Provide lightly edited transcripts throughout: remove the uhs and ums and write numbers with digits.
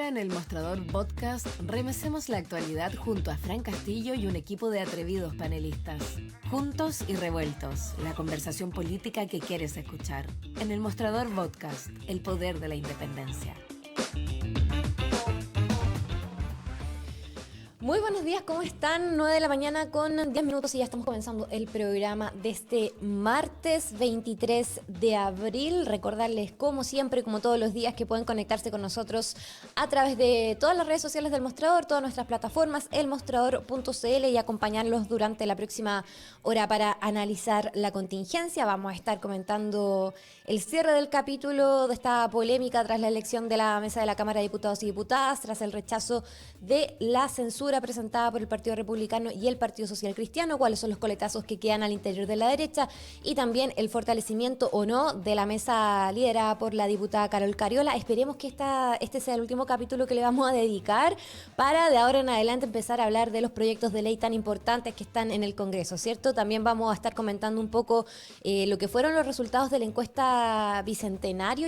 Ahora en El Mostrador Podcast remecemos la actualidad junto a Fran Castillo y un equipo de atrevidos panelistas. Juntos y revueltos, la conversación política que quieres escuchar. En El Mostrador Podcast, el poder de la independencia. Muy buenos días, ¿cómo están? 9 de la mañana con 10 minutos y ya estamos comenzando el programa de este martes 23 de abril. Recordarles, como siempre, como todos los días, que pueden conectarse con nosotros a través de todas las redes sociales del Mostrador, todas nuestras plataformas, elmostrador.cl, y acompañarlos durante la próxima hora para analizar la contingencia. Vamos a estar comentando el cierre del capítulo de esta polémica tras la elección de la mesa de la Cámara de Diputados y Diputadas, tras el rechazo de la censura presentada por el Partido Republicano y el Partido Social Cristiano, cuáles son los coletazos que quedan al interior de la derecha y también el fortalecimiento o no de la mesa liderada por la diputada Carol Cariola. Esperemos que este sea el último capítulo que le vamos a dedicar para de ahora en adelante empezar a hablar de los proyectos de ley tan importantes que están en el Congreso, ¿cierto? También vamos a estar comentando un poco lo que fueron los resultados de la encuesta Bicentenario.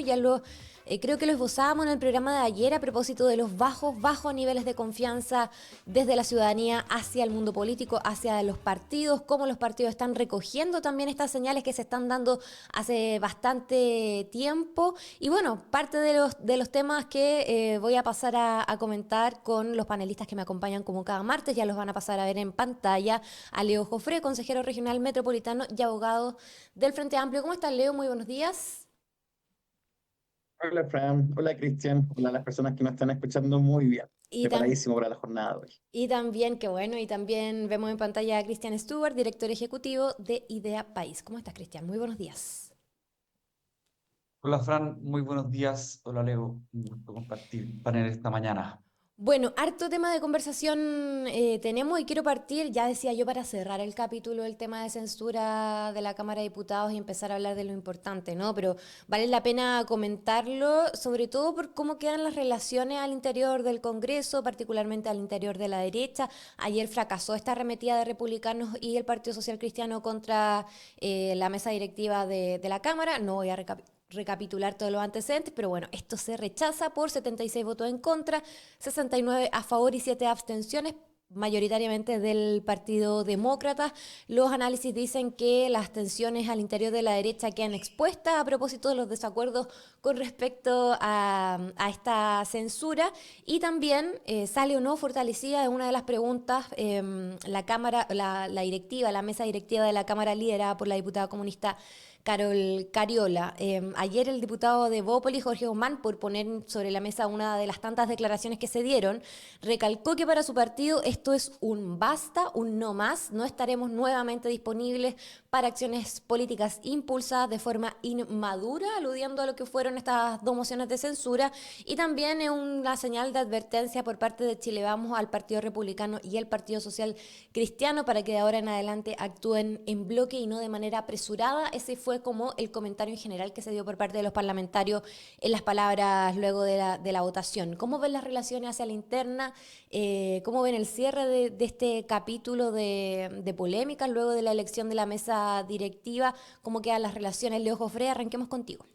Creo que lo esbozábamos en el programa de ayer a propósito de los bajos niveles de confianza desde la ciudadanía hacia el mundo político, hacia los partidos, cómo los partidos están recogiendo también estas señales que se están dando hace bastante tiempo. Y bueno, parte de los temas que voy a pasar a comentar con los panelistas que me acompañan como cada martes, ya los van a pasar a ver en pantalla, a Leo Jofré, consejero regional metropolitano y abogado del Frente Amplio. ¿Cómo estás, Leo? Muy buenos días. Hola Fran, hola Cristian, hola a las personas que nos están escuchando muy bien. Y, Preparadísimo para la jornada de hoy. y también, qué bueno, y también vemos en pantalla a Cristian Stewart, director ejecutivo de Idea País. ¿Cómo estás, Cristian? Muy buenos días. Hola Fran, muy buenos días. Hola Leo, un gusto compartir panel esta mañana. Bueno, harto tema de conversación tenemos y quiero partir, ya decía yo, para cerrar el capítulo, el tema de censura de la Cámara de Diputados y empezar a hablar de lo importante, ¿no? Pero vale la pena comentarlo, sobre todo por cómo quedan las relaciones al interior del Congreso, particularmente al interior de la derecha. Ayer fracasó esta arremetida de republicanos y el Partido Social Cristiano contra la mesa directiva de la Cámara. No voy a recapitular todos los antecedentes, pero bueno, esto se rechaza por 76 votos en contra, 69 a favor y 7 abstenciones, mayoritariamente del Partido Demócrata. Los análisis dicen que las tensiones al interior de la derecha quedan expuestas a propósito de los desacuerdos con respecto a esta censura, y también sale o no fortalecida en una de las preguntas la Cámara, la directiva, la mesa directiva de la Cámara liderada por la diputada comunista Carol Cariola. Ayer el diputado de Evópolis, Jorge Guzmán, por poner sobre la mesa una de las tantas declaraciones que se dieron, recalcó que para su partido esto es un basta, un no más. No estaremos nuevamente disponibles para acciones políticas impulsadas de forma inmadura, aludiendo a lo que fueron estas dos mociones de censura, y también es una señal de advertencia por parte de Chile Vamos al Partido Republicano y el Partido Social Cristiano para que de ahora en adelante actúen en bloque y no de manera apresurada. Ese fue como el comentario en general que se dio por parte de los parlamentarios en las palabras luego de la votación. ¿Cómo ven las relaciones hacia la interna? ¿Cómo ven el cierre de este capítulo de polémicas luego de la elección de la mesa directiva? ¿Cómo quedan las relaciones? Leo Jofré, arranquemos contigo.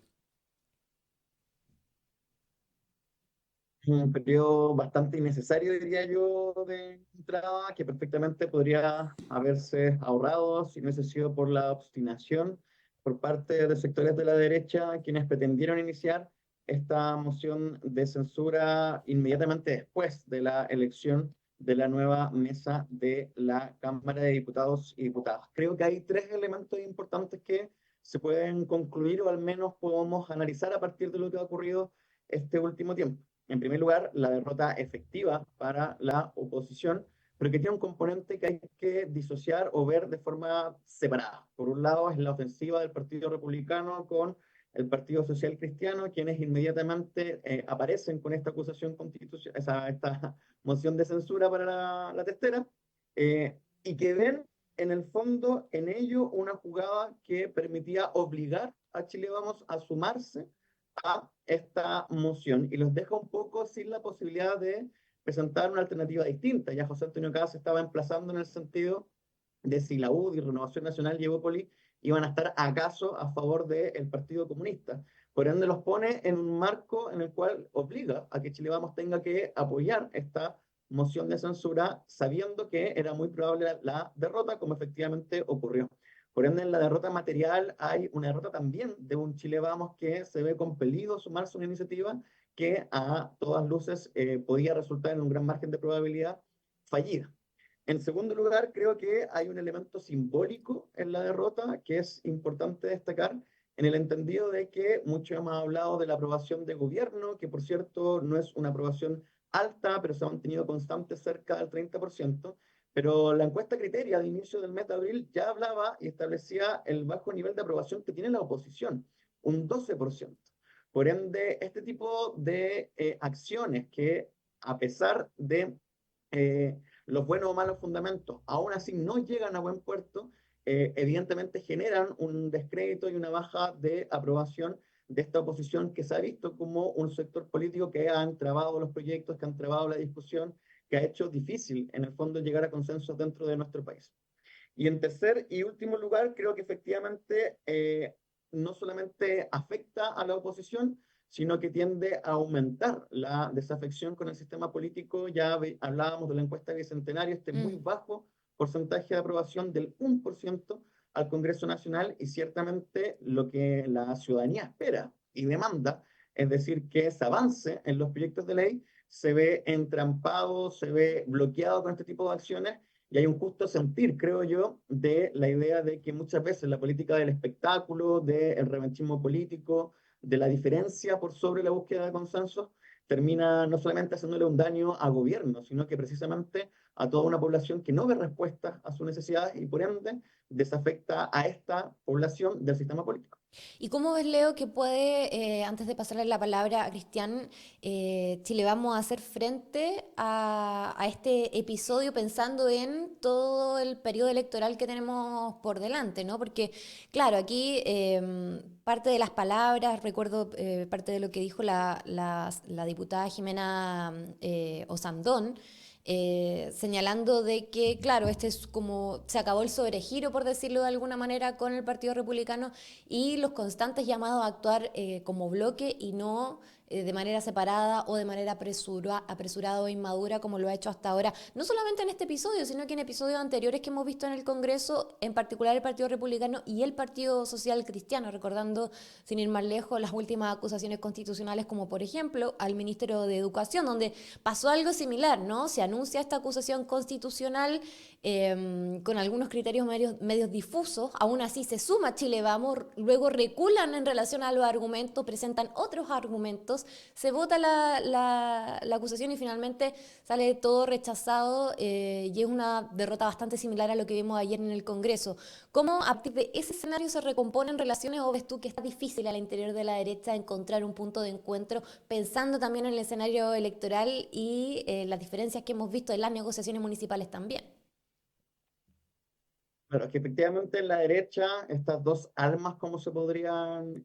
Un periodo bastante innecesario, diría yo, de entrada, que perfectamente podría haberse ahorrado si no hubiese sido por la obstinación por parte de sectores de la derecha, quienes pretendieron iniciar esta moción de censura inmediatamente después de la elección de la nueva mesa de la Cámara de Diputados y Diputadas. Creo que hay tres elementos importantes que se pueden concluir o al menos podemos analizar a partir de lo que ha ocurrido este último tiempo. En primer lugar, la derrota efectiva para la oposición, pero que tiene un componente que hay que disociar o ver de forma separada. Por un lado, es la ofensiva del Partido Republicano con el Partido Social Cristiano, quienes inmediatamente aparecen con esta acusación constitucional, esta moción de censura para la testera, y que ven en el fondo en ello una jugada que permitía obligar a Chile Vamos a sumarse a esta moción y los deja un poco sin la posibilidad de presentar una alternativa distinta. Ya José Antonio Caz estaba emplazando en el sentido de si la UDI, Renovación Nacional y Evópolis iban a estar acaso a favor del Partido Comunista. Por ende, los pone en un marco en el cual obliga a que Chile Vamos tenga que apoyar esta moción de censura, sabiendo que era muy probable la derrota, como efectivamente ocurrió. Por ende, en la derrota material hay una derrota también de un Chile Vamos que se ve compelido a sumarse a una iniciativa que a todas luces podía resultar en un gran margen de probabilidad fallida. En segundo lugar, creo que hay un elemento simbólico en la derrota que es importante destacar, en el entendido de que mucho hemos hablado de la aprobación de gobierno, que por cierto no es una aprobación alta, pero se ha mantenido constante cerca del 30%, pero la encuesta Criteria de inicio del mes de abril ya hablaba y establecía el bajo nivel de aprobación que tiene la oposición, un 12%. Por ende, este tipo de acciones que, a pesar de los buenos o malos fundamentos, aún así no llegan a buen puerto, evidentemente generan un descrédito y una baja de aprobación de esta oposición que se ha visto como un sector político que ha trabado los proyectos, que han trabado la discusión, que ha hecho difícil, en el fondo, llegar a consensos dentro de nuestro país. Y en tercer y último lugar, creo que efectivamente no solamente afecta a la oposición, sino que tiende a aumentar la desafección con el sistema político. Ya hablábamos de la encuesta bicentenario, este muy bajo porcentaje de aprobación del 1% al Congreso Nacional, y ciertamente lo que la ciudadanía espera y demanda, es decir, que ese avance en los proyectos de ley se ve entrampado, se ve bloqueado con este tipo de acciones, y hay un justo sentir, creo yo, de la idea de que muchas veces la política del espectáculo, del revanchismo político, de la diferencia por sobre la búsqueda de consensos, termina no solamente haciéndole un daño a gobierno, sino que precisamente a toda una población que no ve respuestas a sus necesidades y por ende desafecta a esta población del sistema político. ¿Y cómo ves, Leo, que puede, antes de pasarle la palabra a Cristian, Chile Vamos a hacer frente a este episodio pensando en todo el periodo electoral que tenemos por delante, ¿no? Porque, claro, aquí parte de las palabras, recuerdo parte de lo que dijo la diputada Jimena Osandón, señalando de que, claro, este es como, se acabó el sobregiro, por decirlo de alguna manera, con el Partido Republicano y los constantes llamados a actuar como bloque y no de manera separada o de manera apresurada o inmadura como lo ha hecho hasta ahora, no solamente en este episodio, sino que en episodios anteriores que hemos visto en el Congreso, en particular el Partido Republicano y el Partido Social Cristiano, recordando, sin ir más lejos, las últimas acusaciones constitucionales, como por ejemplo al ministro de Educación, donde pasó algo similar, ¿no? Se anuncia esta acusación constitucional con algunos criterios medios difusos, aún así se suma Chile Vamos, luego reculan en relación a los argumentos, presentan otros argumentos, se vota la acusación y finalmente sale todo rechazado y es una derrota bastante similar a lo que vimos ayer en el Congreso. ¿Cómo a partir de ese escenario se recomponen relaciones o ves tú que está difícil al interior de la derecha encontrar un punto de encuentro, pensando también en el escenario electoral y las diferencias que hemos visto en las negociaciones municipales también? Pero es que efectivamente en la derecha estas dos almas, como se podrían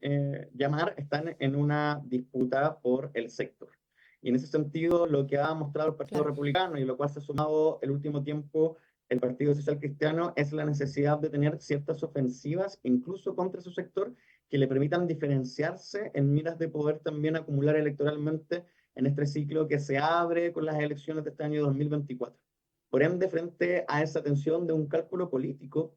llamar, están en una disputa por el sector. Y en ese sentido, lo que ha mostrado el Partido Claro. Republicano y lo cual se ha sumado el último tiempo el Partido Social Cristiano es la necesidad de tener ciertas ofensivas, incluso contra su sector, que le permitan diferenciarse en miras de poder también acumular electoralmente en este ciclo que se abre con las elecciones de este año 2024. Por ende, frente a esa tensión de un cálculo político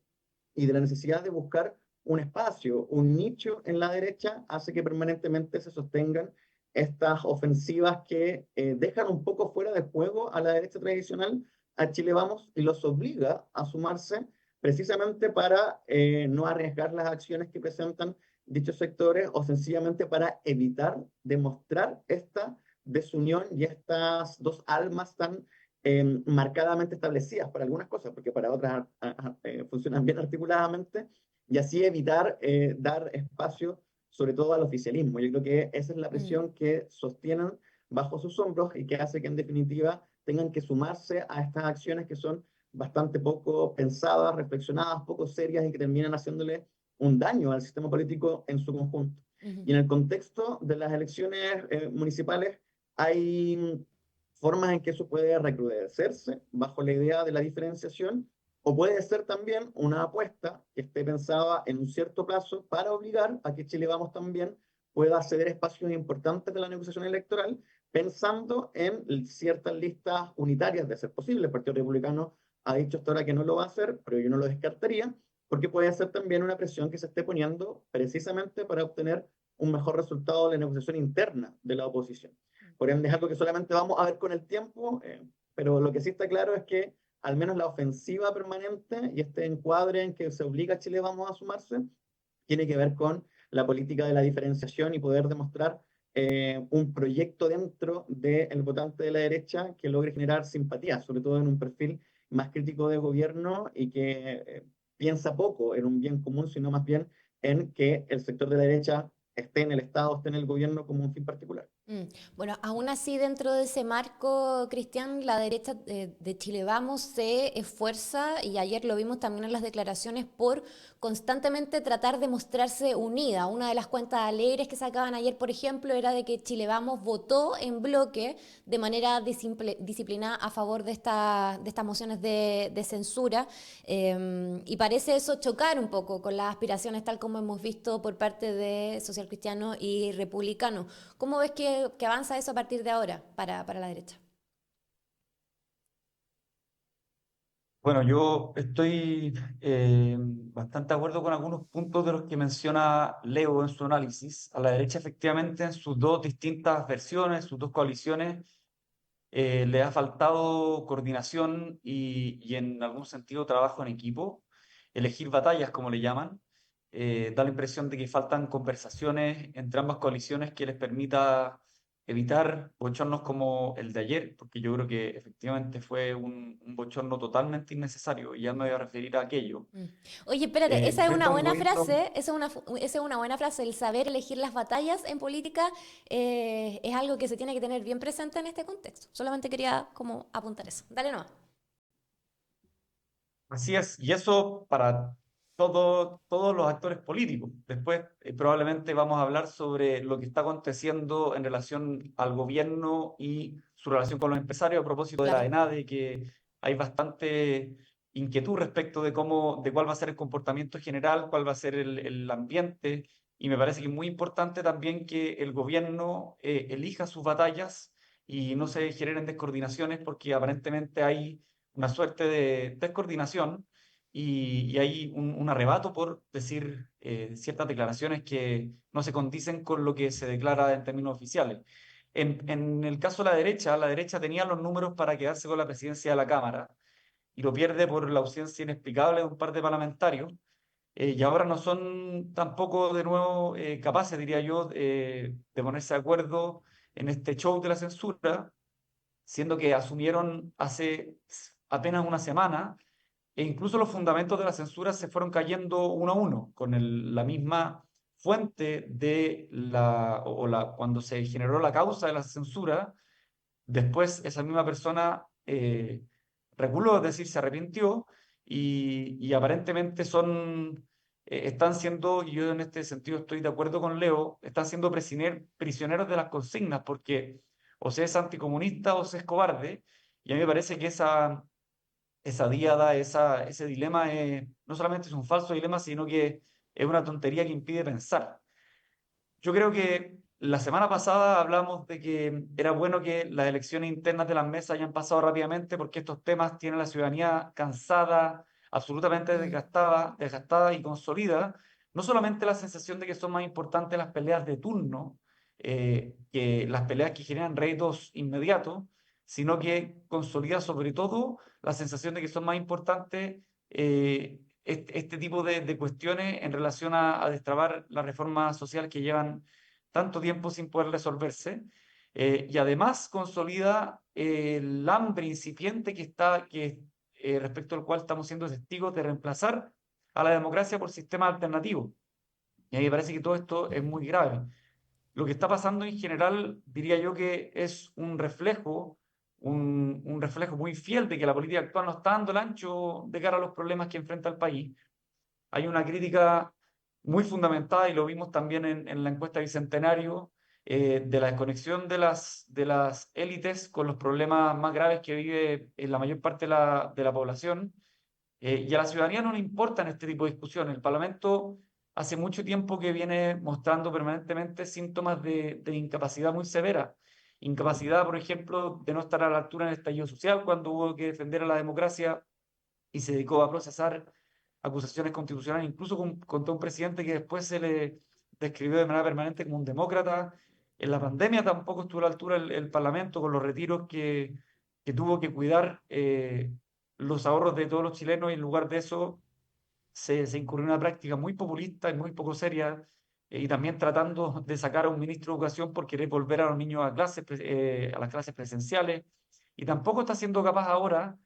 y de la necesidad de buscar un espacio, un nicho en la derecha, hace que permanentemente se sostengan estas ofensivas que dejan un poco fuera de juego a la derecha tradicional, a Chile Vamos, y los obliga a sumarse precisamente para no arriesgar las acciones que presentan dichos sectores o sencillamente para evitar demostrar esta desunión y estas dos almas tan marcadamente establecidas para algunas cosas, porque para otras funcionan bien articuladamente, y así evitar dar espacio sobre todo al oficialismo. Yo creo que esa es la presión que sostienen bajo sus hombros y que hace que en definitiva tengan que sumarse a estas acciones que son bastante poco pensadas, reflexionadas, poco serias y que terminan haciéndole un daño al sistema político en su conjunto. Y en el contexto de las elecciones municipales hay formas en que eso puede recrudecerse bajo la idea de la diferenciación O puede ser también una apuesta que esté pensada en un cierto plazo para obligar a que Chile Vamos también pueda ceder espacios importantes de la negociación electoral, pensando en ciertas listas unitarias de ser posible. El Partido Republicano ha dicho hasta ahora que no lo va a hacer, pero yo no lo descartaría, porque puede ser también una presión que se esté poniendo precisamente para obtener un mejor resultado de la negociación interna de la oposición. Por ende, es algo que solamente vamos a ver con el tiempo, pero lo que sí está claro es que al menos la ofensiva permanente y este encuadre en que se obliga a Chile Vamos a sumarse, tiene que ver con la política de la diferenciación y poder demostrar un proyecto dentro del votante de la derecha que logre generar simpatía, sobre todo en un perfil más crítico de gobierno y que piensa poco en un bien común, sino más bien en que el sector de la derecha esté en el Estado, esté en el gobierno como un fin particular. Bueno, aún así dentro de ese marco, Cristian, la derecha de Chile Vamos se esfuerza, y ayer lo vimos también en las declaraciones, por constantemente tratar de mostrarse unida. Una de las cuentas alegres que sacaban ayer, por ejemplo, era de que Chile Vamos votó en bloque de manera disciplinada a favor de estas mociones de censura, y parece eso chocar un poco con las aspiraciones tal como hemos visto por parte de socialcristianos y republicanos. ¿Cómo ves que avanza eso a partir de ahora para la derecha? Bueno, yo estoy bastante de acuerdo con algunos puntos de los que menciona Leo en su análisis. A la derecha, efectivamente, en sus dos distintas versiones, sus dos coaliciones, le ha faltado coordinación y en algún sentido trabajo en equipo, elegir batallas, como le llaman. Da la impresión de que faltan conversaciones entre ambas coaliciones que les permita evitar bochornos como el de ayer, porque yo creo que efectivamente fue un bochorno totalmente innecesario y ya me voy a referir a aquello. Mm. Oye, espérate, esa es Frente una a un buena gobierno. frase, esa es una buena frase, el saber elegir las batallas en política es algo que se tiene que tener bien presente en este contexto. Solamente quería como apuntar eso. Dale nomás. Así es, y eso para todos los actores políticos. Después probablemente vamos a hablar sobre lo que está aconteciendo en relación al gobierno y su relación con los empresarios a propósito de la Claro. ENADE, que hay bastante inquietud respecto de cuál va a ser el comportamiento general, cuál va a ser el ambiente, y me parece que es muy importante también que el gobierno elija sus batallas y no se generen descoordinaciones porque aparentemente hay una suerte de descoordinación y hay un arrebato por decir ciertas declaraciones que no se condicen con lo que se declara en términos oficiales. En el caso de la derecha tenía los números para quedarse con la presidencia de la Cámara y lo pierde por la ausencia inexplicable de un par de parlamentarios. Y ahora no son tampoco de nuevo capaces, diría yo, de ponerse de acuerdo en este show de la censura, siendo que asumieron hace apenas una semana, e incluso los fundamentos de la censura se fueron cayendo uno a uno, con la misma fuente cuando se generó la causa de la censura, después esa misma persona reculó, es decir, se arrepintió, y aparentemente están siendo, y yo en este sentido estoy de acuerdo con Leo, están siendo prisioneros de las consignas, porque o se es anticomunista o se es cobarde, y a mí me parece que esa díada, ese dilema no solamente es un falso dilema, sino que es una tontería que impide pensar. Yo creo que la semana pasada hablamos de que era bueno que las elecciones internas de las mesas hayan pasado rápidamente porque estos temas tienen a la ciudadanía cansada, absolutamente Mm. desgastada y consolida. No solamente la sensación de que son más importantes las peleas de turno que las peleas que generan réditos inmediatos, sino que consolida sobre todo la sensación de que son más importantes este tipo de cuestiones en relación a destrabar las reformas sociales que llevan tanto tiempo sin poder resolverse. Y además consolida el hambre incipiente respecto al cual estamos siendo testigos de reemplazar a la democracia por sistemas alternativos. Y a mí me parece que todo esto es muy grave. Lo que está pasando en general, diría yo que es un reflejo muy fiel de que la política actual no está dando el ancho de cara a los problemas que enfrenta el país. Hay una crítica muy fundamentada, y lo vimos también en la encuesta Bicentenario, de la desconexión de las élites con los problemas más graves que vive en la mayor parte de la población, Y a la ciudadanía no le importan este tipo de discusiones. El Parlamento hace mucho tiempo que viene mostrando permanentemente síntomas de incapacidad muy severa. Incapacidad, por ejemplo, de no estar a la altura en el estallido social cuando hubo que defender a la democracia y se dedicó a procesar acusaciones constitucionales, incluso contra un presidente que después se le describió de manera permanente como un demócrata. En la pandemia tampoco estuvo a la altura el Parlamento con los retiros que tuvo que cuidar los ahorros de todos los chilenos y en lugar de eso se incurrió en una práctica muy populista y muy poco seria y también tratando de sacar a un ministro de Educación por querer volver a los niños a a las clases presenciales y tampoco está siendo capaz ahora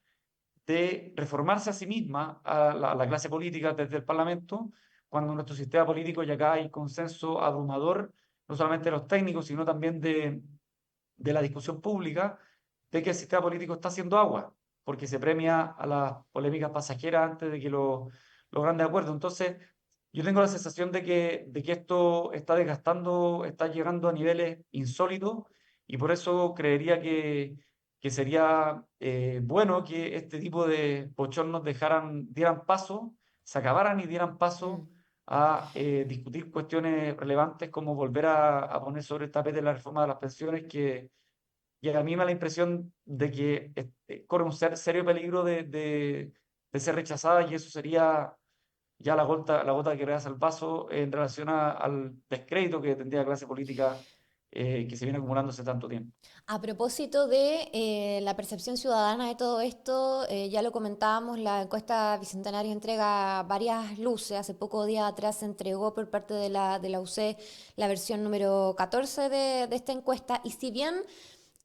de reformarse a sí misma, a la clase política desde el Parlamento, cuando en nuestro sistema político ya acá hay consenso abrumador, no solamente de los técnicos, sino también de la discusión pública, de que el sistema político está haciendo agua, porque se premia a las polémicas pasajeras antes de que los grandes acuerdos. Entonces, yo tengo la sensación de que esto está desgastando, está llegando a niveles insólitos, y por eso creería que sería bueno que este tipo de bochornos dieran paso, se acabaran y dieran paso Mm. a discutir cuestiones relevantes como volver a poner sobre el tapete la reforma de las pensiones, que y a mí me da la impresión de que corre un serio peligro de ser rechazada y eso sería ya la gota que rebasa el vaso en relación al descrédito que tendría la clase política que se viene acumulando hace tanto tiempo. A propósito de la percepción ciudadana de todo esto, ya lo comentábamos, la encuesta Bicentenario entrega varias luces. Hace pocos días atrás se entregó por parte de la UC la versión número 14 de esta encuesta. Y si bien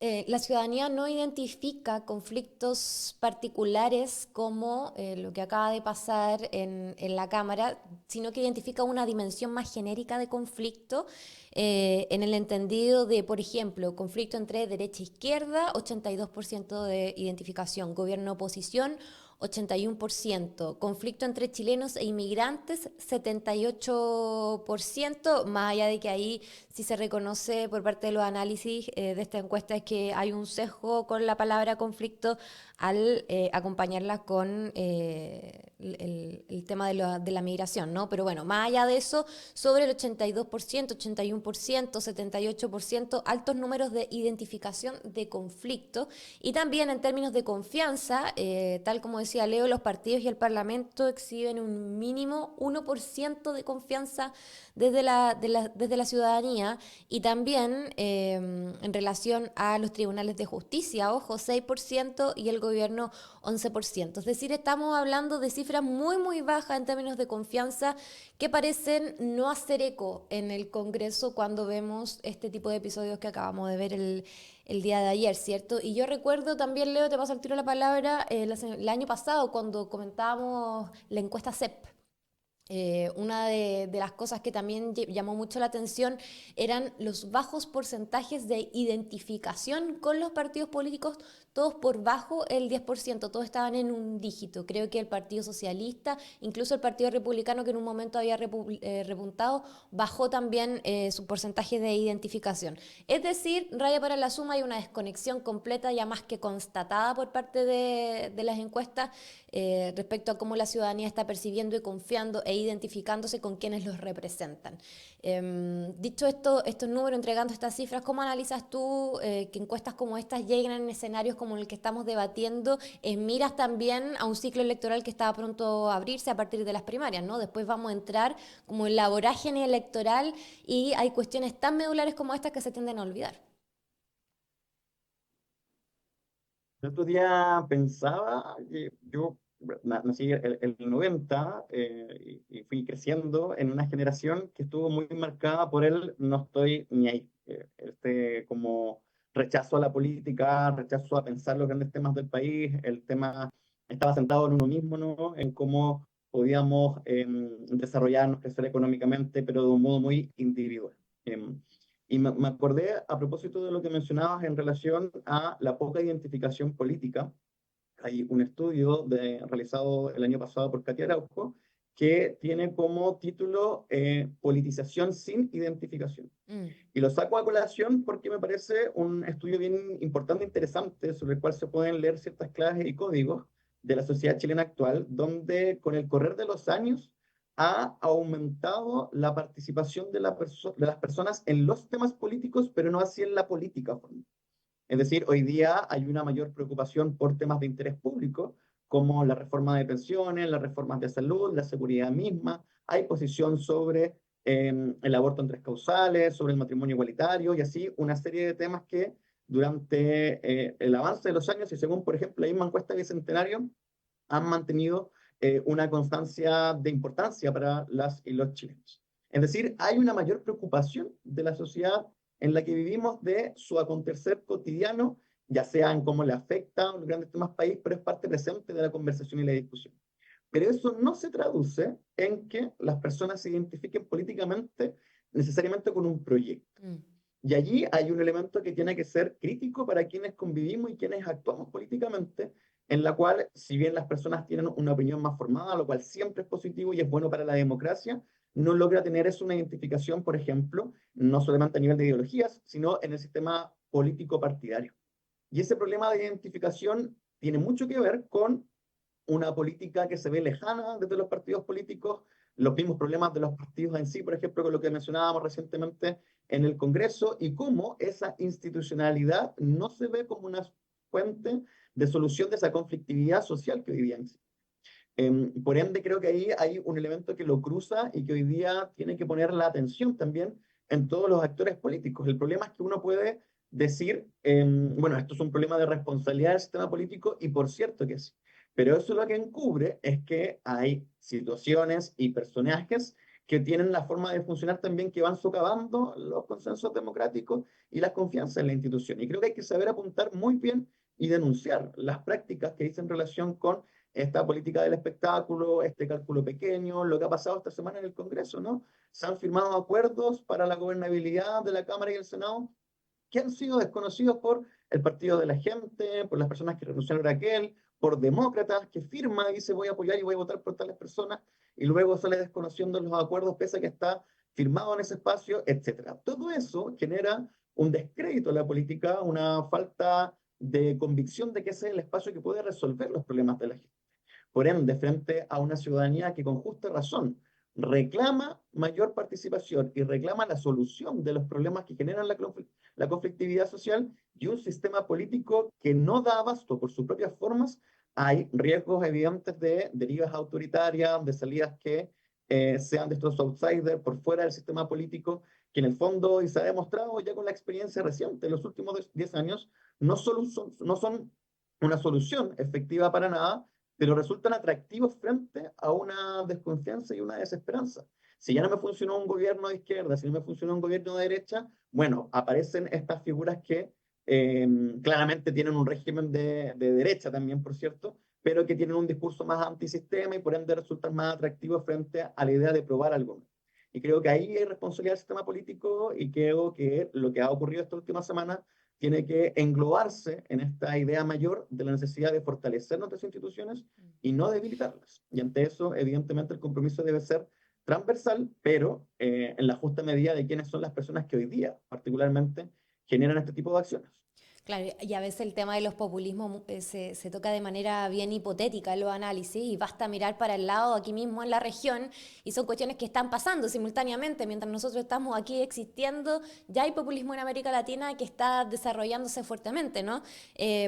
la ciudadanía no identifica conflictos particulares como lo que acaba de pasar en la Cámara, sino que identifica una dimensión más genérica de conflicto, en el entendido de, por ejemplo, conflicto entre derecha e izquierda, 82% de identificación, gobierno-oposición, 81%, conflicto entre chilenos e inmigrantes, 78%, más allá de que ahí sí se reconoce por parte de los análisis de esta encuesta es que hay un sesgo con la palabra conflicto al acompañarla con el tema de la migración, ¿no? Pero bueno, más allá de eso, sobre el 82%, 81%, 78%, altos números de identificación de conflicto y también en términos de confianza, tal como decía Leo, los partidos y el Parlamento exhiben un mínimo 1% de confianza desde la ciudadanía y también en relación a los tribunales de justicia, ojo, 6% y el gobierno 11%. Es decir, estamos hablando de cifras muy, muy bajas en términos de confianza que parecen no hacer eco en el Congreso cuando vemos este tipo de episodios que acabamos de ver el día de ayer, ¿cierto? Y yo recuerdo también, Leo, te paso al tiro la palabra, el año pasado cuando comentábamos la encuesta CEP. Una de las cosas que también llamó mucho la atención eran los bajos porcentajes de identificación con los partidos políticos, todos por bajo el 10%, todos estaban en un dígito. Creo que el Partido Socialista, incluso el Partido Republicano, que en un momento había repuntado, bajó también su porcentaje de identificación. Es decir, raya para la suma, hay una desconexión completa ya más que constatada por parte de las encuestas respecto a cómo la ciudadanía está percibiendo y confiando e identificándose con quienes los representan. Dicho esto, estos números, entregando estas cifras, ¿cómo analizas tú que encuestas como estas lleguen en escenarios como el que estamos debatiendo, en miras también a un ciclo electoral que está pronto a abrirse a partir de las primarias, ¿no? Después vamos a entrar como en la vorágine electoral y hay cuestiones tan medulares como estas que se tienden a olvidar. El otro día pensaba, yo nací el 90 y fui creciendo en una generación que estuvo muy marcada por el no estoy ni ahí. Este como rechazo a la política, rechazo a pensar los grandes temas del país, el tema estaba sentado en uno mismo, ¿no? En cómo podíamos desarrollarnos, crecer económicamente, pero de un modo muy individual. Y me acordé a propósito de lo que mencionabas en relación a la poca identificación política. Hay un estudio realizado el año pasado por Katia Araujo que tiene como título Politización sin identificación. Y lo saco a colación porque me parece un estudio bien importante e interesante sobre el cual se pueden leer ciertas claves y códigos de la sociedad chilena actual, donde con el correr de los años ha aumentado la participación de las personas en los temas políticos, pero no así en la política formal. Es decir, hoy día hay una mayor preocupación por temas de interés público, como la reforma de pensiones, las reformas de salud, la seguridad misma. Hay posición sobre el aborto en tres causales, sobre el matrimonio igualitario y así una serie de temas que durante el avance de los años y según, por ejemplo, la misma encuesta Bicentenario, han mantenido una constancia de importancia para las y los chilenos. Es decir, hay una mayor preocupación de la sociedad en la que vivimos de su acontecer cotidiano, ya sea en cómo le afecta los grandes temas país, pero es parte presente de la conversación y la discusión. Pero eso no se traduce en que las personas se identifiquen políticamente necesariamente con un proyecto. Y allí hay un elemento que tiene que ser crítico para quienes convivimos y quienes actuamos políticamente, en la cual, si bien las personas tienen una opinión más formada, lo cual siempre es positivo y es bueno para la democracia, no logra tener eso una identificación, por ejemplo, no solamente a nivel de ideologías, sino en el sistema político partidario. Y ese problema de identificación tiene mucho que ver con una política que se ve lejana desde los partidos políticos, los mismos problemas de los partidos en sí, por ejemplo, con lo que mencionábamos recientemente en el Congreso, y cómo esa institucionalidad no se ve como una fuente de solución de esa conflictividad social que hoy día existe. Por ende, creo que ahí hay un elemento que lo cruza y que hoy día tiene que poner la atención también en todos los actores políticos. El problema es que uno puede decir, bueno, esto es un problema de responsabilidad del sistema político, y por cierto que sí. Pero eso lo que encubre es que hay situaciones y personajes que tienen la forma de funcionar también que van socavando los consensos democráticos y la confianza en la institución. Y creo que hay que saber apuntar muy bien y denunciar las prácticas que dicen relación con esta política del espectáculo, este cálculo pequeño, lo que ha pasado esta semana en el Congreso, ¿no? Se han firmado acuerdos para la gobernabilidad de la Cámara y el Senado que han sido desconocidos por el Partido de la Gente, por las personas que renunciaron a aquel, por demócratas que firman y dice voy a apoyar y voy a votar por tales personas, y luego sale desconociendo los acuerdos pese a que está firmado en ese espacio, etcétera. Todo eso genera un descrédito en la política, una falta de convicción de que ese es el espacio que puede resolver los problemas de la gente. Por ende, frente a una ciudadanía que con justa razón reclama mayor participación y reclama la solución de los problemas que generan la conflictividad social y un sistema político que no da abasto por sus propias formas, hay riesgos evidentes de derivas autoritarias, de salidas que sean de estos outsiders por fuera del sistema político, que en el fondo, y se ha demostrado ya con la experiencia reciente de los últimos 10 años, no son una solución efectiva para nada, pero resultan atractivos frente a una desconfianza y una desesperanza. Si ya no me funcionó un gobierno de izquierda, si no me funcionó un gobierno de derecha, bueno, aparecen estas figuras que claramente tienen un régimen de derecha también, por cierto, pero que tienen un discurso más antisistema y por ende resultan más atractivos frente a la idea de probar algo. Y creo que ahí hay responsabilidad del sistema político y creo que lo que ha ocurrido esta última semana tiene que englobarse en esta idea mayor de la necesidad de fortalecer nuestras instituciones y no debilitarlas. Y ante eso, evidentemente, el compromiso debe ser transversal, pero en la justa medida de quiénes son las personas que hoy día, particularmente, generan este tipo de acciones. Claro, y a veces el tema de los populismos se toca de manera bien hipotética en los análisis y basta mirar para el lado aquí mismo en la región y son cuestiones que están pasando simultáneamente. Mientras nosotros estamos aquí existiendo, ya hay populismo en América Latina que está desarrollándose fuertemente, ¿no?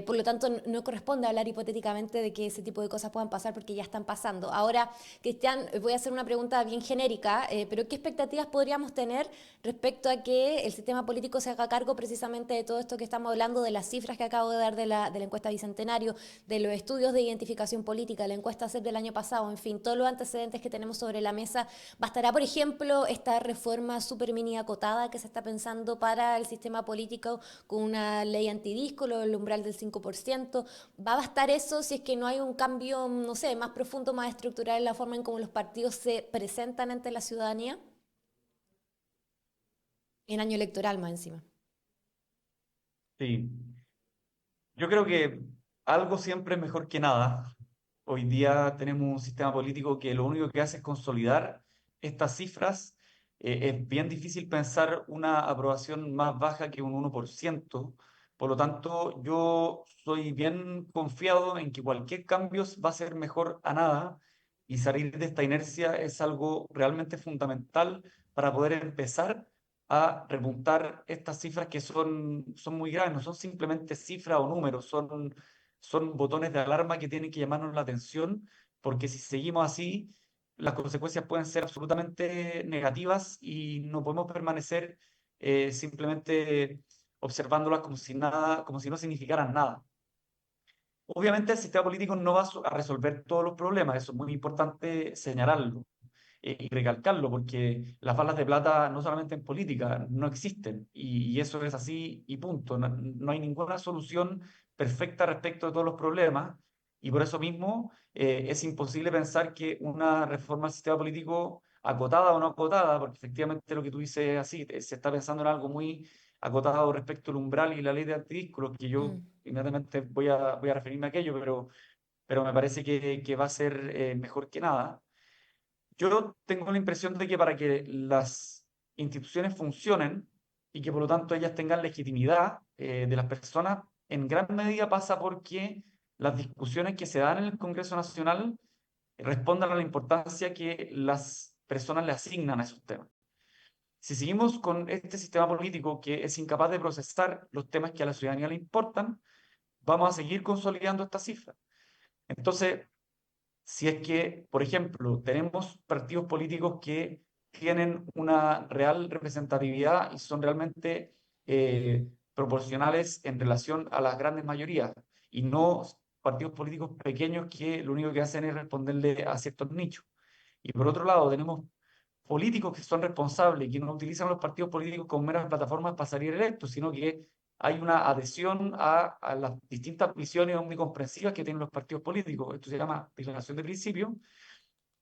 Por lo tanto, no corresponde hablar hipotéticamente de que ese tipo de cosas puedan pasar porque ya están pasando. Ahora, Cristian, voy a hacer una pregunta bien genérica, pero ¿qué expectativas podríamos tener respecto a que el sistema político se haga cargo precisamente de todo esto que estamos hablando, de las cifras que acabo de dar de la encuesta Bicentenario, de los estudios de identificación política, la encuesta CEP del año pasado, en fin, todos los antecedentes que tenemos sobre la mesa? ¿Bastará, por ejemplo, esta reforma súper mini acotada que se está pensando para el sistema político con una ley antidisco, el umbral del 5%? ¿Va a bastar eso si es que no hay un cambio, no sé, más profundo, más estructural en la forma en cómo los partidos se presentan ante la ciudadanía? En año electoral más encima. Sí, yo creo que algo siempre es mejor que nada. Hoy día tenemos un sistema político que lo único que hace es consolidar estas cifras. Es bien difícil pensar una aprobación más baja que un 1%, Por lo tanto, yo soy bien confiado en que cualquier cambio va a ser mejor a nada y salir de esta inercia es algo realmente fundamental para poder empezar a repuntar estas cifras que son muy graves, no son simplemente cifras o números, son botones de alarma que tienen que llamarnos la atención, porque si seguimos así, las consecuencias pueden ser absolutamente negativas y no podemos permanecer simplemente observándolas como si nada, como si no significaran nada. Obviamente el sistema político no va a resolver todos los problemas, eso es muy importante señalarlo y recalcarlo, porque las balas de plata no solamente en política no existen y eso es así y punto. No, no hay ninguna solución perfecta respecto de todos los problemas y por eso mismo es imposible pensar que una reforma del sistema político acotada o no acotada, porque efectivamente lo que tú dices es así, se está pensando en algo muy acotado respecto al umbral y la ley de antidiscursos, que yo inmediatamente voy a referirme a aquello, pero me parece que va a ser mejor que nada. Yo tengo la impresión de que para que las instituciones funcionen y que por lo tanto ellas tengan legitimidad de las personas, en gran medida pasa porque las discusiones que se dan en el Congreso Nacional respondan a la importancia que las personas le asignan a esos temas. Si seguimos con este sistema político que es incapaz de procesar los temas que a la ciudadanía le importan, vamos a seguir consolidando esta cifra. Entonces, si es que, por ejemplo, tenemos partidos políticos que tienen una real representatividad y son realmente proporcionales en relación a las grandes mayorías, y no partidos políticos pequeños que lo único que hacen es responderle a ciertos nichos. Y por otro lado, tenemos políticos que son responsables y que no utilizan los partidos políticos como meras plataformas para salir electos, sino que hay una adhesión a las distintas visiones omnicomprensivas que tienen los partidos políticos. Esto se llama declaración de principio.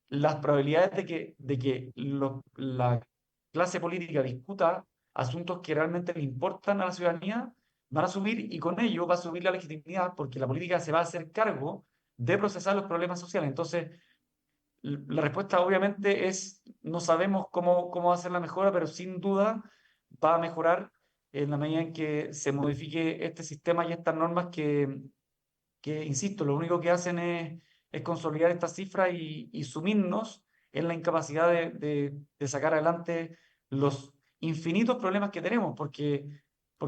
Las probabilidades de que la clase política discuta asuntos que realmente le importan a la ciudadanía van a subir y con ello va a subir la legitimidad porque la política se va a hacer cargo de procesar los problemas sociales. Entonces, la respuesta obviamente es, no sabemos cómo va a ser la mejora, pero sin duda va a mejorar en la medida en que se modifique este sistema y estas normas que insisto, lo único que hacen es consolidar estas cifras y sumirnos en la incapacidad de sacar adelante los infinitos problemas que tenemos, porque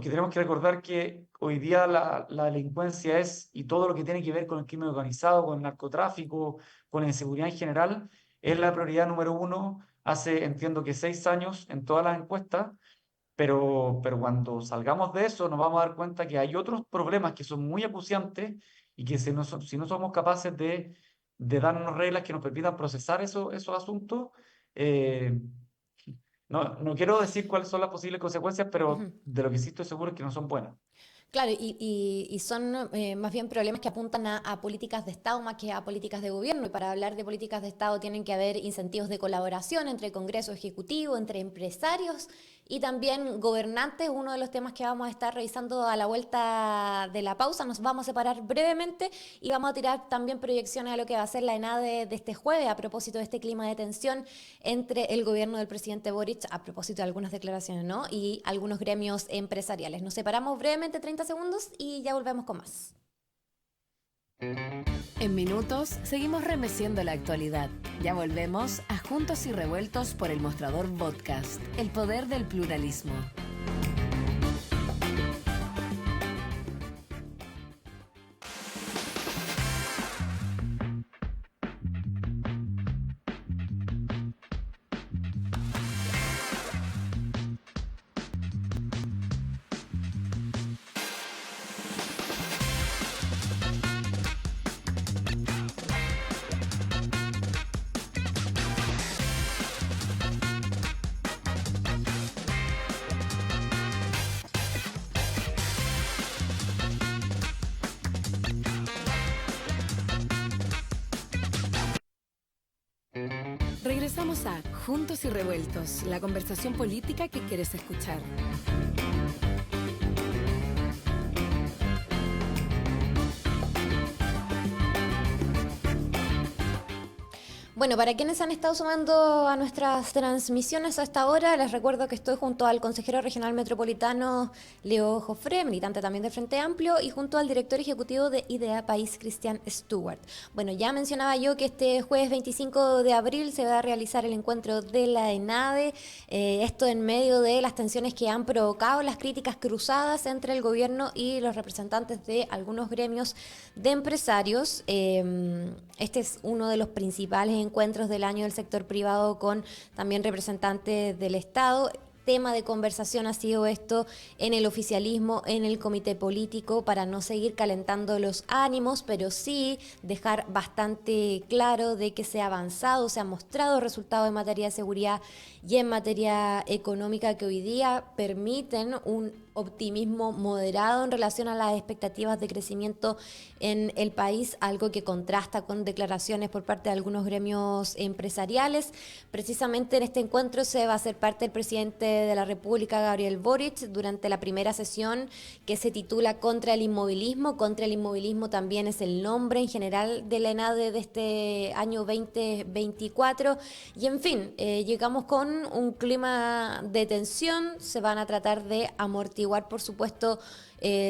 tenemos que recordar que hoy día la delincuencia es, y todo lo que tiene que ver con el crimen organizado, con el narcotráfico, con la inseguridad en general, es la prioridad número uno hace, entiendo que 6 años en todas las encuestas, pero cuando salgamos de eso nos vamos a dar cuenta que hay otros problemas que son muy acuciantes y que si no somos capaces de darnos reglas que nos permitan procesar esos asuntos, no quiero decir cuáles son las posibles consecuencias, pero de lo que sí estoy seguro es que no son buenas. Claro, y son más bien problemas que apuntan a políticas de Estado más que a políticas de gobierno. Y para hablar de políticas de Estado tienen que haber incentivos de colaboración entre el Congreso Ejecutivo, entre empresarios y también gobernantes. Uno de los temas que vamos a estar revisando a la vuelta de la pausa. Nos vamos a separar brevemente y vamos a tirar también proyecciones a lo que va a ser la ENADE de este jueves a propósito de este clima de tensión entre el gobierno del presidente Boric, a propósito de algunas declaraciones, ¿no? Y algunos gremios empresariales. Nos separamos brevemente 30 segundos y ya volvemos con más. En minutos seguimos remeciendo la actualidad. Ya volvemos a Juntos y Revueltos por El Mostrador Podcast, el poder del pluralismo. Regresamos a Juntos y Revueltos, la conversación política que quieres escuchar. Bueno, para quienes han estado sumando a nuestras transmisiones a esta hora, les recuerdo que estoy junto al consejero regional metropolitano Leo Jofré, militante también del Frente Amplio, y junto al director ejecutivo de IDEA País, Cristian Stewart. Bueno, ya mencionaba yo que este jueves 25 de abril se va a realizar el encuentro de la ENADE, esto en medio de las tensiones que han provocado las críticas cruzadas entre el gobierno y los representantes de algunos gremios de empresarios. Este es uno de los principales encuentros del año del sector privado con también representantes del Estado. Tema de conversación ha sido esto en el oficialismo, en el comité político, para no seguir calentando los ánimos, pero sí dejar bastante claro de que se ha avanzado, se han mostrado resultados en materia de seguridad y en materia económica que hoy día permiten un optimismo moderado en relación a las expectativas de crecimiento en el país, algo que contrasta con declaraciones por parte de algunos gremios empresariales. Precisamente en este encuentro se va a hacer parte el presidente de la República, Gabriel Boric, durante la primera sesión que se titula Contra el inmovilismo. Contra el inmovilismo también es el nombre en general de la ENADE de este año 2024. Y en fin, llegamos con un clima de tensión, se van a tratar de amortiguar, por supuesto,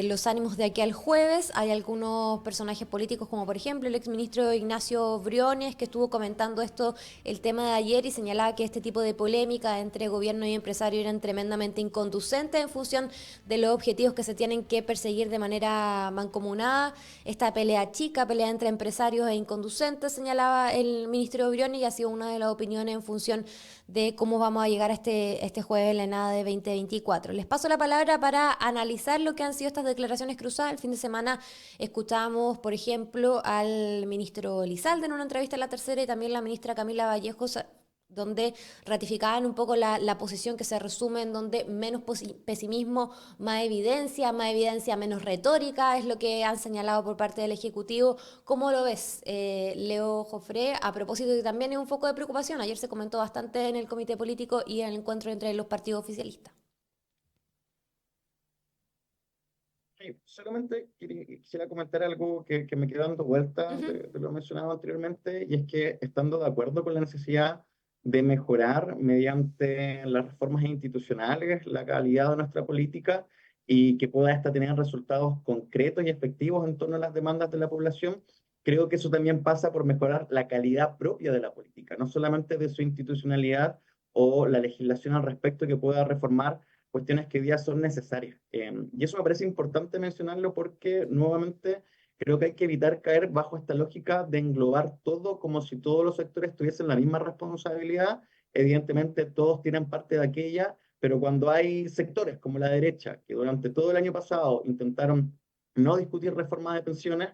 los ánimos de aquí al jueves. Hay algunos personajes políticos, como por ejemplo el exministro Ignacio Briones, que estuvo comentando el tema de ayer, y señalaba que este tipo de polémica entre gobierno y empresario eran tremendamente inconducentes en función de los objetivos que se tienen que perseguir de manera mancomunada. Esta pelea chica, pelea entre empresarios e inconducente, señalaba el ministro Briones, y ha sido una de las opiniones en función de cómo vamos a llegar a este jueves en la ENADE de 2024. Les paso la palabra para analizar lo que han sido estas declaraciones cruzadas. El fin de semana escuchamos, por ejemplo, al ministro Elizalde en una entrevista en La Tercera, y también la ministra Camila Vallejos, donde ratificaban un poco la posición que se resume en donde menos pesimismo, más evidencia, menos retórica, es lo que han señalado por parte del Ejecutivo. ¿Cómo lo ves, Leo Jofré? A propósito de que también es un foco de preocupación, ayer se comentó bastante en el comité político y en el encuentro entre los partidos oficialistas. Sí, solamente quisiera comentar algo que me quedó dando vueltas Uh-huh. de lo mencionado anteriormente, y es que, estando de acuerdo con la necesidad de mejorar mediante las reformas institucionales la calidad de nuestra política, y que pueda esta tener resultados concretos y efectivos en torno a las demandas de la población, creo que eso también pasa por mejorar la calidad propia de la política, no solamente de su institucionalidad o la legislación al respecto que pueda reformar cuestiones que hoy día son necesarias. Y eso me parece importante mencionarlo, porque nuevamente creo que hay que evitar caer bajo esta lógica de englobar todo como si todos los sectores tuviesen la misma responsabilidad. Evidentemente todos tienen parte de aquella, pero cuando hay sectores como la derecha, que durante todo el año pasado intentaron no discutir reformas de pensiones,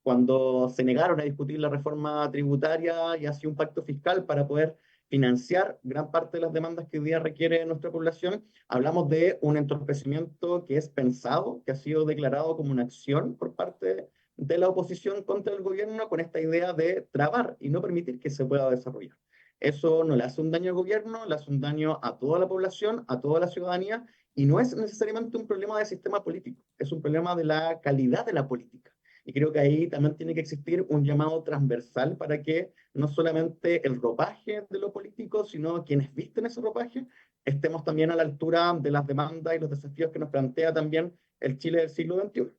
cuando se negaron a discutir la reforma tributaria y así un pacto fiscal para poder financiar gran parte de las demandas que hoy día requiere nuestra población, hablamos de un entorpecimiento que es pensado, que ha sido declarado como una acción por parte de la oposición contra el gobierno, con esta idea de trabar y no permitir que se pueda desarrollar. Eso no le hace un daño al gobierno, le hace un daño a toda la población, a toda la ciudadanía, y no es necesariamente un problema del sistema político, es un problema de la calidad de la política. Y creo que ahí también tiene que existir un llamado transversal para que no solamente el ropaje de lo político, sino quienes visten ese ropaje, estemos también a la altura de las demandas y los desafíos que nos plantea también el Chile del siglo XXI.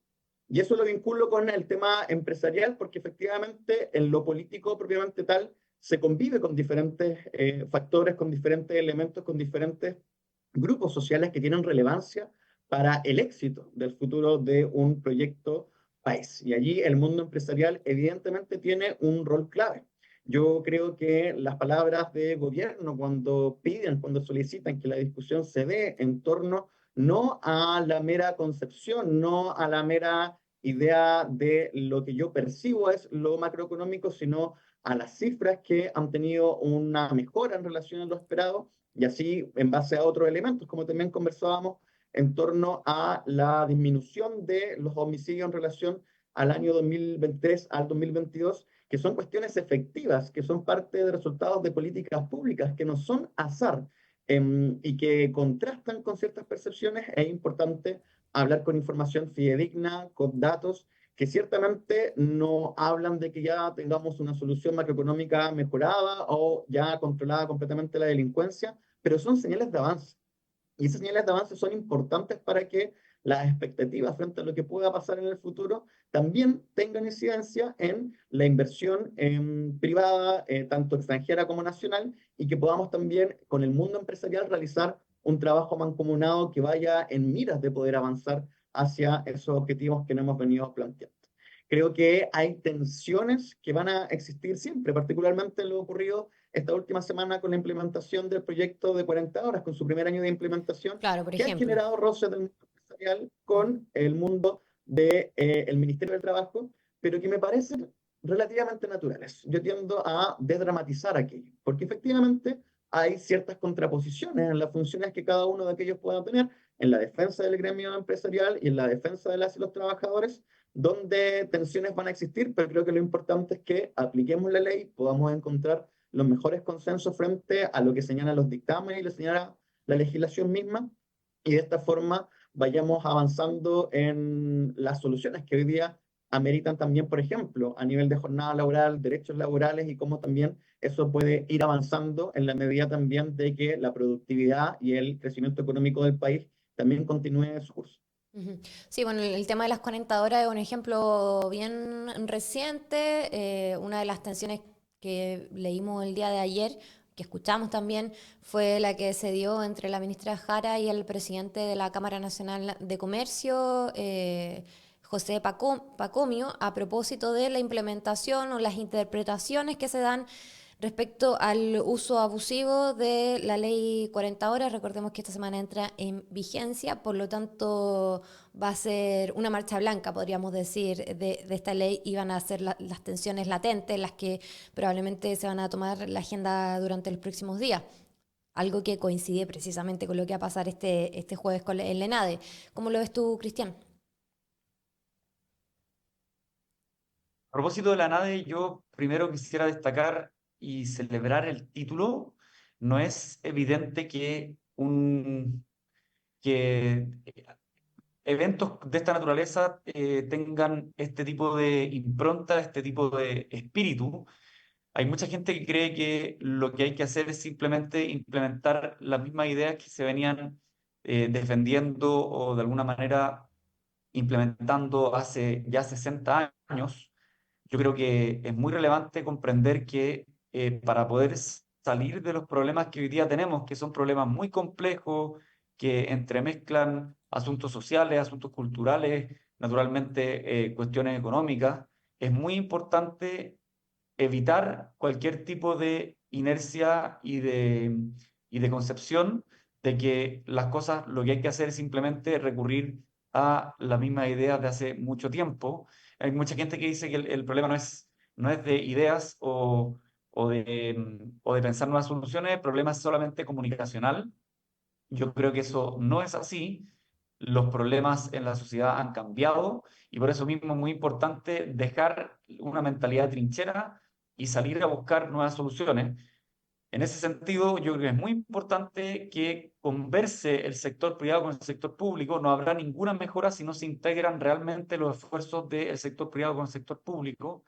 Y eso lo vinculo con el tema empresarial, porque efectivamente en lo político propiamente tal se convive con diferentes factores, con diferentes elementos, con diferentes grupos sociales que tienen relevancia para el éxito del futuro de un proyecto país. Y allí el mundo empresarial evidentemente tiene un rol clave. Yo creo que las palabras de gobierno, cuando piden, cuando solicitan que la discusión se dé en torno no a la mera concepción, no a la mera idea de lo que yo percibo es lo macroeconómico, sino a las cifras que han tenido una mejora en relación a lo esperado, y así en base a otros elementos, como también conversábamos en torno a la disminución de los homicidios en relación al año 2023 al 2022, que son cuestiones efectivas, que son parte de resultados de políticas públicas, que no son azar, y que contrastan con ciertas percepciones. Es importante hablar con información fidedigna, con datos que ciertamente no hablan de que ya tengamos una solución macroeconómica mejorada o ya controlada completamente la delincuencia, pero son señales de avance. Y esas señales de avance son importantes para que las expectativas frente a lo que pueda pasar en el futuro también tengan incidencia en la inversión privada, tanto extranjera como nacional, y que podamos también con el mundo empresarial realizar un trabajo mancomunado que vaya en miras de poder avanzar hacia esos objetivos que nos hemos venido planteando. Creo que hay tensiones que van a existir siempre, particularmente en lo ocurrido esta última semana con la implementación del proyecto de 40 horas, con su primer año de implementación, Claro, por que han ejemplo. generado roces del mundo empresarial con el mundo del Ministerio del Trabajo, pero que me parecen relativamente naturales. Yo tiendo a desdramatizar aquello, porque efectivamente hay ciertas contraposiciones en las funciones que cada uno de aquellos pueda tener, en la defensa del gremio empresarial y en la defensa de las y los trabajadores, donde tensiones van a existir, pero creo que lo importante es que apliquemos la ley, podamos encontrar los mejores consensos frente a lo que señalan los dictámenes y le señala la legislación misma, y de esta forma vayamos avanzando en las soluciones que hoy día ameritan también, por ejemplo, a nivel de jornada laboral, derechos laborales, y cómo también eso puede ir avanzando en la medida también de que la productividad y el crecimiento económico del país también continúe su curso. Ujú. Sí, bueno, el tema de las 40 horas es un ejemplo bien reciente. Una de las tensiones que leímos el día de ayer, que escuchamos también, fue la que se dio entre la ministra Jara y el presidente de la Cámara Nacional de Comercio, José Pacomio, a propósito de la implementación o las interpretaciones que se dan respecto al uso abusivo de la ley 40 horas. Recordemos que esta semana entra en vigencia, por lo tanto va a ser una marcha blanca, podríamos decir, de esta ley, y van a ser las tensiones latentes, las que probablemente se van a tomar la agenda durante los próximos días. Algo que coincide precisamente con lo que va a pasar este jueves con el ENADE. ¿Cómo lo ves tú, Cristian? A propósito de la NADE, yo primero quisiera destacar y celebrar el título. No es evidente que eventos de esta naturaleza tengan este tipo de impronta, este tipo de espíritu. Hay mucha gente que cree que lo que hay que hacer es simplemente implementar las mismas ideas que se venían defendiendo o de alguna manera implementando hace ya 60 años. Yo creo que es muy relevante comprender que para poder salir de los problemas que hoy día tenemos, que son problemas muy complejos, que entremezclan asuntos sociales, asuntos culturales, naturalmente cuestiones económicas, es muy importante evitar cualquier tipo de inercia y de concepción de que las cosas, lo que hay que hacer es simplemente recurrir a las mismas ideas de hace mucho tiempo. Hay mucha gente que dice que el problema no es de ideas o de pensar nuevas soluciones, el problema es solamente comunicacional. Yo creo que eso no es así. Los problemas en la sociedad han cambiado y por eso mismo es muy importante dejar una mentalidad de trinchera y salir a buscar nuevas soluciones. En ese sentido, yo creo que es muy importante que converse el sector privado con el sector público. No habrá ninguna mejora si no se integran realmente los esfuerzos del sector privado con el sector público.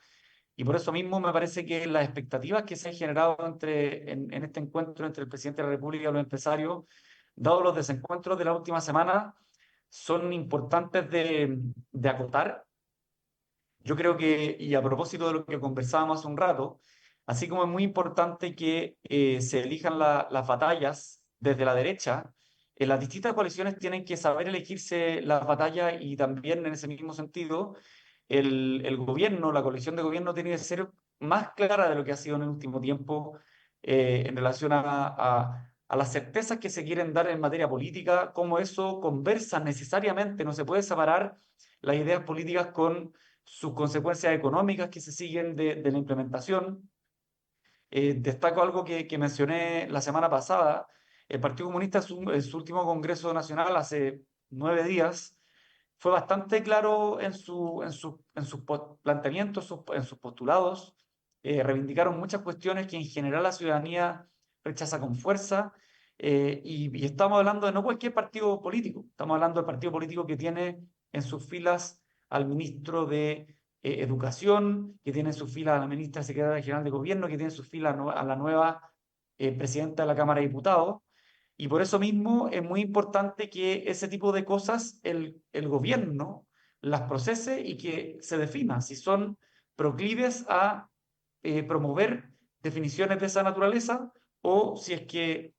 Y por eso mismo me parece que las expectativas que se han generado en este encuentro entre el presidente de la República y los empresarios, dado los desencuentros de la última semana, son importantes de acotar. Yo creo que, y a propósito de lo que conversábamos hace un rato, así como es muy importante que se elijan las batallas desde la derecha, las distintas coaliciones tienen que saber elegirse las batallas y también en ese mismo sentido el gobierno, la coalición de gobierno tiene que ser más clara de lo que ha sido en el último tiempo en relación a las certezas que se quieren dar en materia política, cómo eso conversa necesariamente, no se puede separar las ideas políticas con sus consecuencias económicas que se siguen de la implementación. Destaco algo que mencioné la semana pasada. El Partido Comunista en su último Congreso Nacional, hace 9 días, fue bastante claro en sus planteamientos, en sus postulados. Reivindicaron muchas cuestiones que en general la ciudadanía rechaza con fuerza. Y estamos hablando de no cualquier partido político, estamos hablando del partido político que tiene en sus filas al ministro de Educación, que tiene en su fila a la ministra secretaria general de Gobierno, que tiene en su fila a la nueva presidenta de la Cámara de Diputados. Y por eso mismo es muy importante que ese tipo de cosas el gobierno las procese y que se defina si son proclives a promover definiciones de esa naturaleza o si es que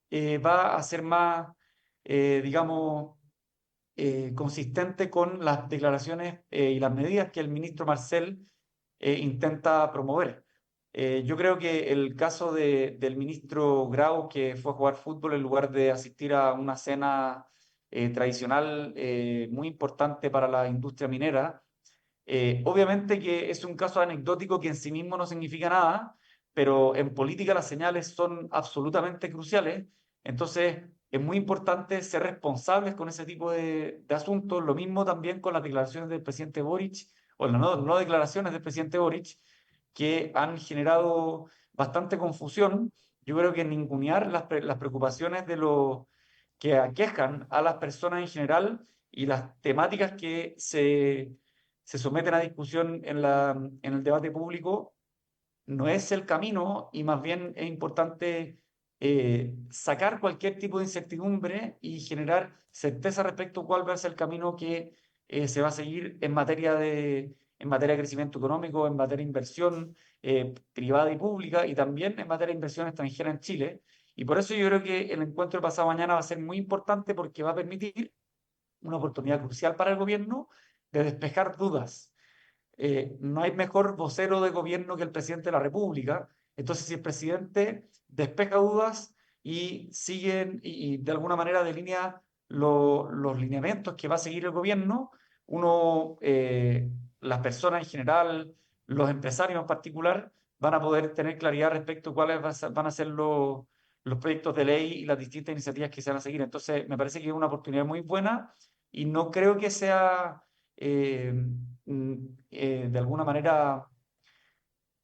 va a ser más, digamos, consistente con las declaraciones y las medidas que el ministro Marcel intenta promover. Yo creo que el caso del ministro Grau, que fue a jugar fútbol en lugar de asistir a una cena tradicional muy importante para la industria minera, obviamente que es un caso anecdótico que en sí mismo no significa nada, pero en política las señales son absolutamente cruciales. Entonces, es muy importante ser responsables con ese tipo de asuntos. Lo mismo también con las declaraciones del presidente Boric, o las no declaraciones del presidente Boric, que han generado bastante confusión. Yo creo que ningunear las preocupaciones de los que aquejan a las personas en general y las temáticas que se someten a discusión en el debate público no es el camino y más bien es importante sacar cualquier tipo de incertidumbre y generar certeza respecto a cuál va a ser el camino que se va a seguir en materia de crecimiento económico, en materia de inversión privada y pública y también en materia de inversión extranjera en Chile. Y por eso yo creo que el encuentro de pasado mañana va a ser muy importante porque va a permitir una oportunidad crucial para el gobierno de despejar dudas. No hay mejor vocero de gobierno que el presidente de la República. Entonces, si el presidente despeja dudas y y de alguna manera delinea los lineamientos que va a seguir el gobierno, las personas en general, los empresarios en particular, van a poder tener claridad respecto a cuáles van a ser los proyectos de ley y las distintas iniciativas que se van a seguir. Entonces, me parece que es una oportunidad muy buena y no creo que sea eh, de alguna manera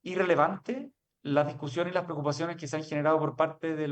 irrelevante las discusiones y las preocupaciones que se han generado por parte de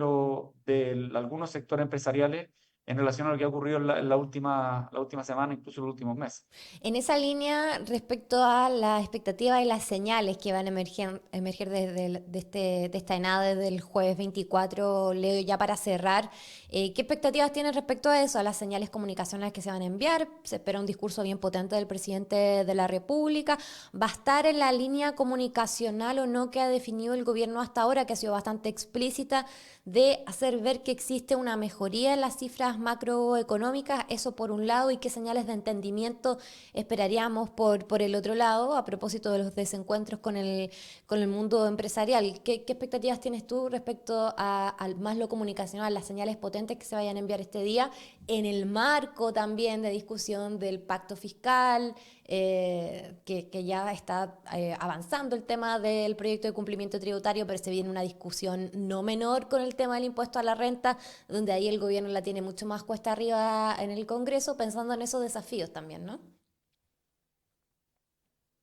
algunos sectores empresariales en relación a lo que ha ocurrido en la última semana, incluso en los últimos meses. En esa línea, respecto a las expectativas y las señales que van a emerger de esta ENADE del jueves 24, Leo, ya para cerrar, ¿qué expectativas tienes respecto a eso, a las señales comunicacionales que se van a enviar? Se espera un discurso bien potente del presidente de la República. ¿Va a estar en la línea comunicacional o no que ha definido el gobierno hasta ahora, que ha sido bastante explícita, de hacer ver que existe una mejoría en las cifras macroeconómicas? Eso por un lado, y qué señales de entendimiento esperaríamos por el otro lado, a propósito de los desencuentros con el mundo empresarial. ¿Qué expectativas tienes tú respecto al más lo comunicacional, las señales potentes que se vayan a enviar este día, en el marco también de discusión del pacto fiscal, que ya está avanzando el tema del proyecto de cumplimiento tributario, pero se viene una discusión no menor con el tema del impuesto a la renta, donde ahí el gobierno la tiene mucho más cuesta arriba en el Congreso, pensando en esos desafíos también, ¿no?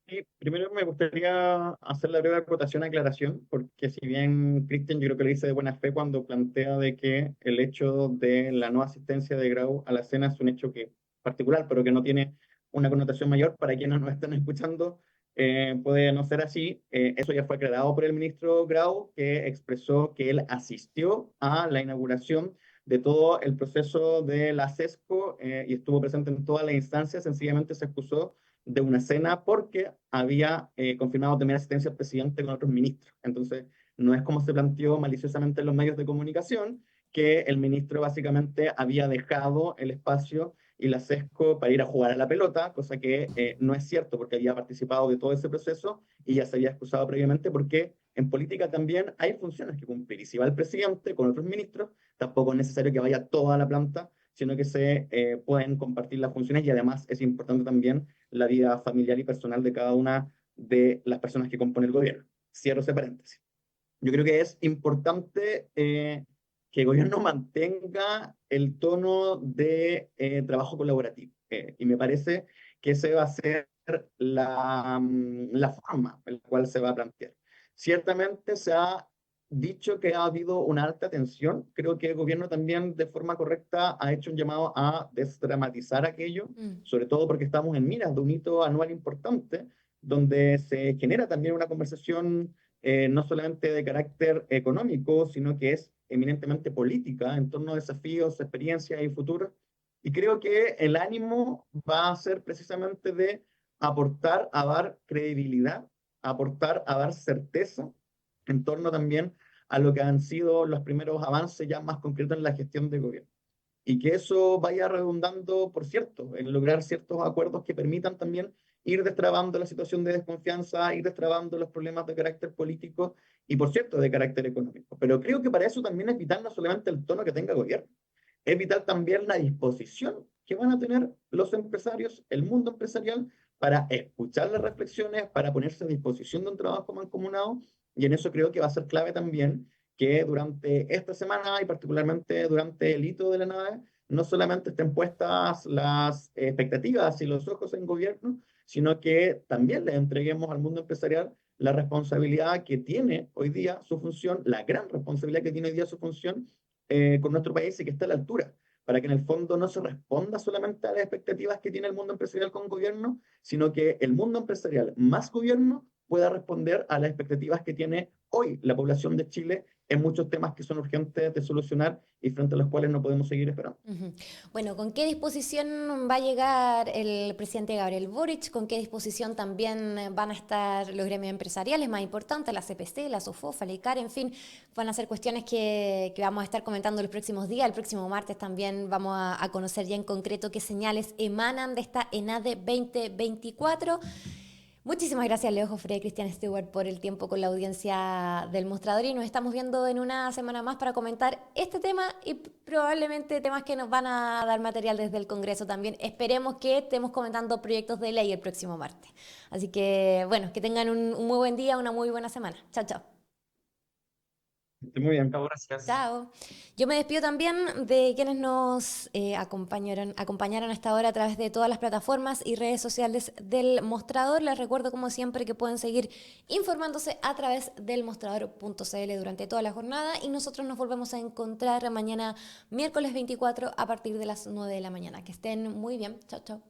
Y primero me gustaría hacer la breve acotación, aclaración, porque si bien Cristian yo creo que lo dice de buena fe cuando plantea de que el hecho de la no asistencia de Grau a la cena es un hecho que particular, pero que no tiene una connotación mayor para quienes nos están escuchando, puede no ser así. Eso ya fue aclarado por el ministro Grau, que expresó que él asistió a la inauguración de todo el proceso de la CESCO y estuvo presente en todas las instancias, sencillamente se excusó de una cena porque había confirmado también asistencia al presidente con otros ministros. Entonces, no es como se planteó maliciosamente en los medios de comunicación, que el ministro básicamente había dejado el espacio y la CESCO para ir a jugar a la pelota, cosa que no es cierto porque había participado de todo ese proceso y ya se había excusado previamente porque en política también hay funciones que cumplir. Y si va el presidente con otros ministros, tampoco es necesario que vaya toda la planta, sino que se pueden compartir las funciones y además es importante también la vida familiar y personal de cada una de las personas que componen el gobierno. Cierro ese paréntesis. Yo creo que es importante que el gobierno mantenga el tono de trabajo colaborativo. Y me parece que esa va a ser la forma en la cual se va a plantear. Ciertamente se ha dicho que ha habido una alta tensión. Creo que el gobierno también de forma correcta ha hecho un llamado a desdramatizar aquello, sobre todo porque estamos en miras de un hito anual importante, donde se genera también una conversación no solamente de carácter económico, sino que es eminentemente política en torno a desafíos, experiencias y futuros. Y creo que el ánimo va a ser precisamente de aportar a dar credibilidad, aportar a dar certeza en torno también a lo que han sido los primeros avances ya más concretos en la gestión de gobierno. Y que eso vaya redundando, por cierto, en lograr ciertos acuerdos que permitan también ir destrabando la situación de desconfianza, ir destrabando los problemas de carácter político y, por cierto, de carácter económico. Pero creo que para eso también es vital no solamente el tono que tenga el gobierno, es vital también la disposición que van a tener los empresarios, el mundo empresarial, para escuchar las reflexiones, para ponerse a disposición de un trabajo mancomunado, y en eso creo que va a ser clave también que durante esta semana y particularmente durante el hito de la nave, no solamente estén puestas las expectativas y los ojos en gobierno, sino que también le entreguemos al mundo empresarial la responsabilidad que tiene hoy día su función, la gran responsabilidad que tiene hoy día su función con nuestro país y que está a la altura, para que en el fondo no se responda solamente a las expectativas que tiene el mundo empresarial con gobierno, sino que el mundo empresarial más gobierno pueda responder a las expectativas que tiene hoy la población de Chile en muchos temas que son urgentes de solucionar y frente a los cuales no podemos seguir esperando. Bueno, ¿con qué disposición va a llegar el presidente Gabriel Boric? ¿Con qué disposición también van a estar los gremios empresariales más importantes, la CPC, la SOFOFA, la ICAR, en fin? Van a ser cuestiones que vamos a estar comentando los próximos días. El próximo martes también vamos a conocer ya en concreto qué señales emanan de esta ENADE 2024. Muchísimas gracias, Leo Jofre y Cristian Stewart, por el tiempo con la audiencia del Mostrador, y nos estamos viendo en una semana más para comentar este tema y probablemente temas que nos van a dar material desde el Congreso también. Esperemos que estemos comentando proyectos de ley el próximo martes. Así que, bueno, que tengan un muy buen día, una muy buena semana. Chao, chao. Muy bien. Gracias. Chao. Yo me despido también de quienes nos acompañaron hasta ahora a través de todas las plataformas y redes sociales del Mostrador. Les recuerdo, como siempre, que pueden seguir informándose a través del mostrador.cl durante toda la jornada, y nosotros nos volvemos a encontrar mañana miércoles 24 a partir de las 9 de la mañana. Que estén muy bien. Chao, chao.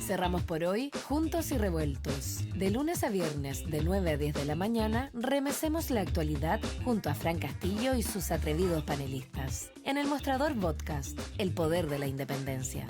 Cerramos por hoy Juntos y Revueltos. De lunes a viernes, de 9 a 10 de la mañana, remecemos la actualidad junto a Fran Castillo y sus atrevidos panelistas. En el Mostrador Podcast, el poder de la independencia.